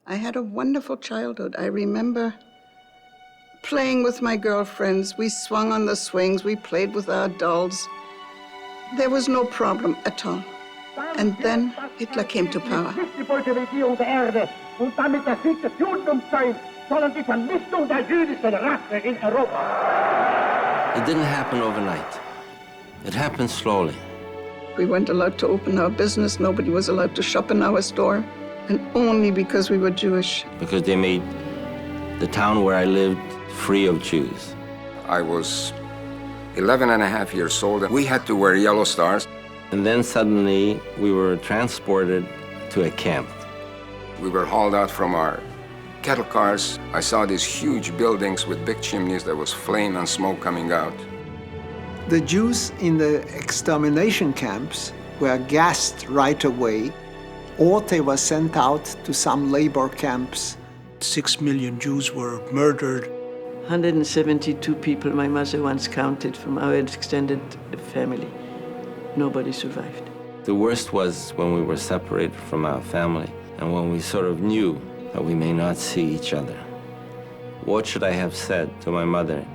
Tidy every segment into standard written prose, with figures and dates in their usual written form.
I had a wonderful childhood. I remember playing with my girlfriends. We swung on the swings. We played with our dolls. There was no problem at all. And then Hitler came to power. It didn't happen overnight. It happened slowly. We weren't allowed to open our business. Nobody was allowed to shop in our store. And only because we were Jewish. Because they made the town where I lived free of Jews. I was 11 and a half years old, and we had to wear yellow stars. And then suddenly we were transported to a camp. We were hauled out from our cattle cars. I saw these huge buildings with big chimneys. There was flame and smoke coming out. The Jews in the extermination camps were gassed right away, or they were sent out to some labor camps. 6 million Jews were murdered. 172 people my mother once counted from our extended family. Nobody survived. The worst was when we were separated from our family and when we sort of knew that we may not see each other. What should I have said to my mother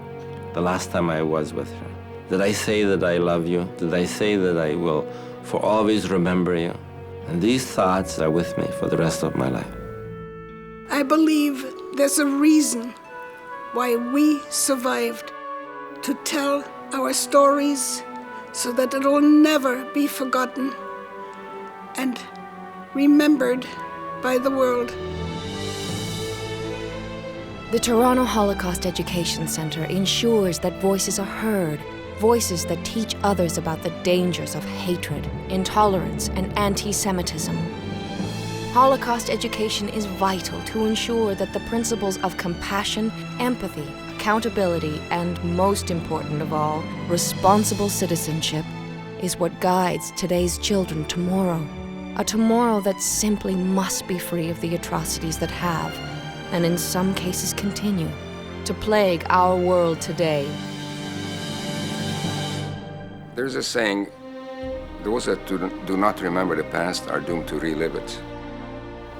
the last time I was with her? Did I say that I love you? Did I say that I will for always remember you? And these thoughts are with me for the rest of my life. I believe there's a reason why we survived, to tell our stories so that it will never be forgotten and remembered by the world. The Toronto Holocaust Education Centre ensures that voices are heard, voices that teach others about the dangers of hatred, intolerance, and anti-Semitism. Holocaust education is vital to ensure that the principles of compassion, empathy, accountability, and most important of all, responsible citizenship is what guides today's children tomorrow. A tomorrow that simply must be free of the atrocities that have, and in some cases continue, to plague our world today. There's a saying, those that do not remember the past are doomed to relive it.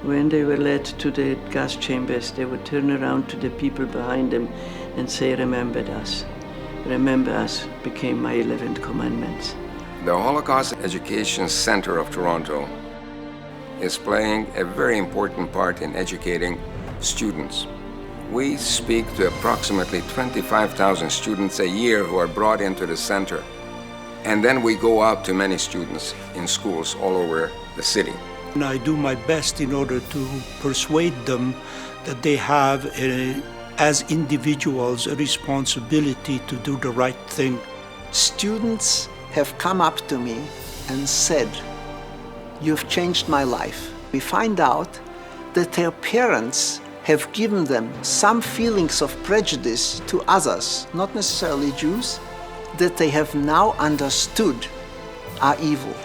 When they were led to the gas chambers, they would turn around to the people behind them and say, "Remember us. Remember us became my 11th commandments." The Holocaust Education Center of Toronto is playing a very important part in educating students. We speak to approximately 25,000 students a year who are brought into the center. And then we go out to many students in schools all over the city. And I do my best in order to persuade them that they have, as individuals, a responsibility to do the right thing. Students have come up to me and said, "You've changed my life." We find out that their parents have given them some feelings of prejudice to others, not necessarily Jews, that they have now understood are evil.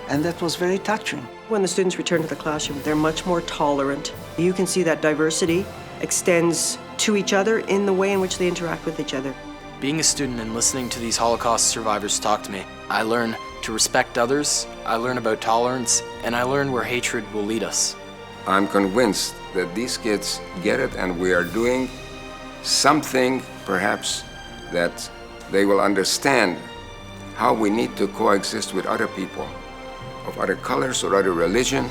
And that was very touching. When the students return to the classroom, they're much more tolerant. You can see that diversity extends to each other in the way in which they interact with each other. Being a student and listening to these Holocaust survivors talk to me, I learn to respect others, I learn about tolerance, and I learn where hatred will lead us. I'm convinced that these kids get it, and we are doing something, perhaps, that they will understand how we need to coexist with other people of other colors or other religion,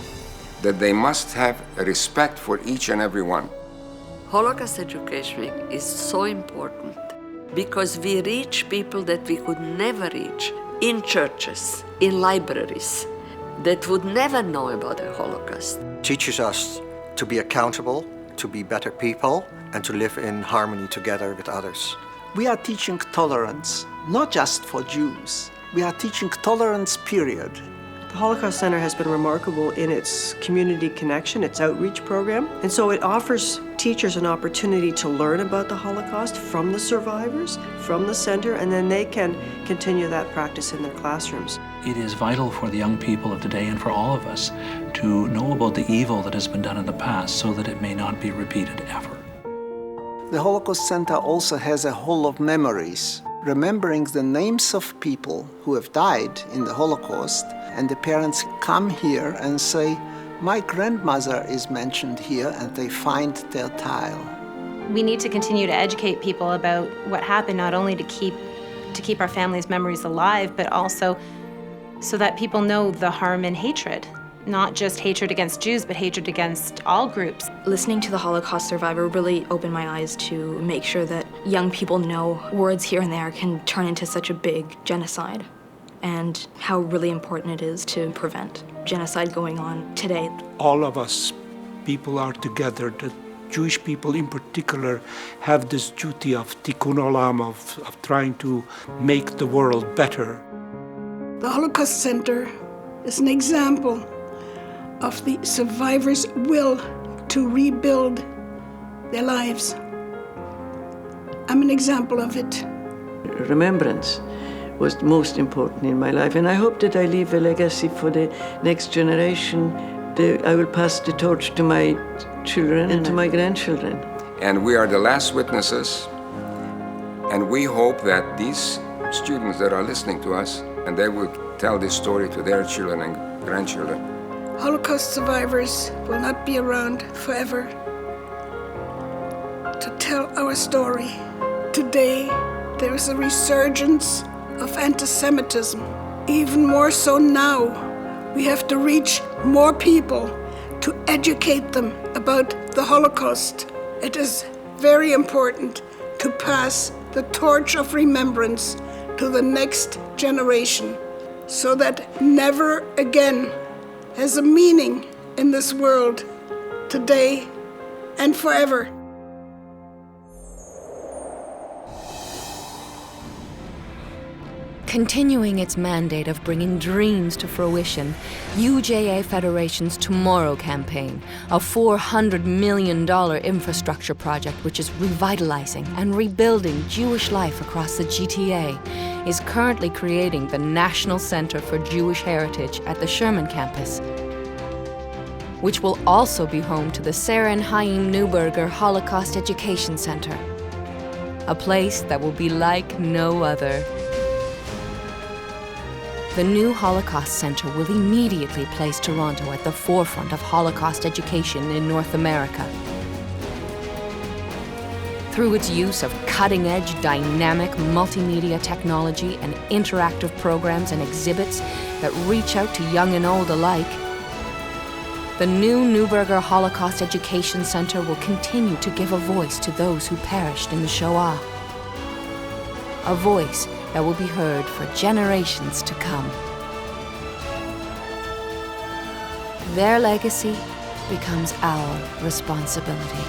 that they must have a respect for each and every one. Holocaust education is so important because we reach people that we could never reach in churches, in libraries, that would never know about the Holocaust. Teaches us to be accountable, to be better people, and to live in harmony together with others. We are teaching tolerance, not just for Jews. We are teaching tolerance, period. The Holocaust Center has been remarkable in its community connection, its outreach program. And so it offers teachers an opportunity to learn about the Holocaust from the survivors, from the center, and then they can continue that practice in their classrooms. It is vital for the young people of today and for all of us to know about the evil that has been done in the past so that it may not be repeated ever. The Holocaust Center also has a hall of memories, remembering the names of people who have died in the Holocaust, and the parents come here and say, My grandmother is mentioned here, and they find their tile. We need to continue to educate people about what happened, not only to keep our families' memories alive, but also so that people know the harm and hatred. Not just hatred against Jews, but hatred against all groups. Listening to the Holocaust survivor really opened my eyes to make sure that young people know words here and there can turn into such a big genocide, and how really important it is to prevent genocide going on today. All of us people are together. The Jewish people in particular have this duty of tikkun olam, of trying to make the world better. The Holocaust Center is an example of the survivors' will to rebuild their lives. I'm an example of it. Remembrance was most important in my life, and I hope that I leave a legacy for the next generation. I will pass the torch to my children and to my grandchildren. And we are the last witnesses, and we hope that these students that are listening to us, and they will tell this story to their children and grandchildren. Holocaust survivors will not be around forever to tell our story. Today, there is a resurgence of anti-Semitism. Even more so now, we have to reach more people to educate them about the Holocaust. It is very important to pass the torch of remembrance to the next generation, so that never again has a meaning in this world, today and forever. Continuing its mandate of bringing dreams to fruition, UJA Federation's Tomorrow campaign, a $400 million infrastructure project which is revitalizing and rebuilding Jewish life across the GTA, is currently creating the National Center for Jewish Heritage at the Sherman campus, which will also be home to the Sarah and Chaim Neuberger Holocaust Education Center, a place that will be like no other. The new Holocaust Center will immediately place Toronto at the forefront of Holocaust education in North America. Through its use of cutting-edge, dynamic multimedia technology and interactive programs and exhibits that reach out to young and old alike, the new Neuberger Holocaust Education Center will continue to give a voice to those who perished in the Shoah. A voice that will be heard for generations to come. Their legacy becomes our responsibility.